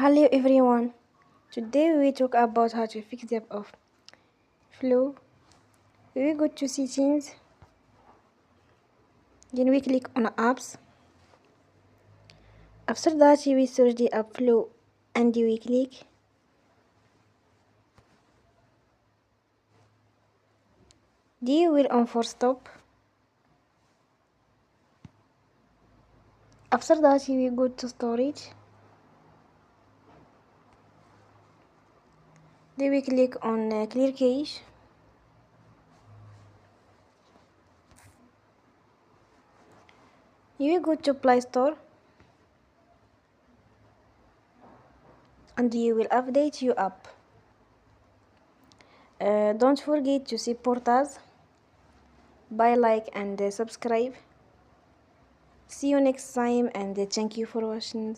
Hello everyone. Today we talk about how to fix the app of Flow. We go to settings, then we click on apps. After that we search the app Flow and we click. Then we will on for stop. After that we go to storage. Then we click on clear cache. You go to Play Store and you will update your app. Don't forget to support us by like and subscribe. See you next time and thank you for watching.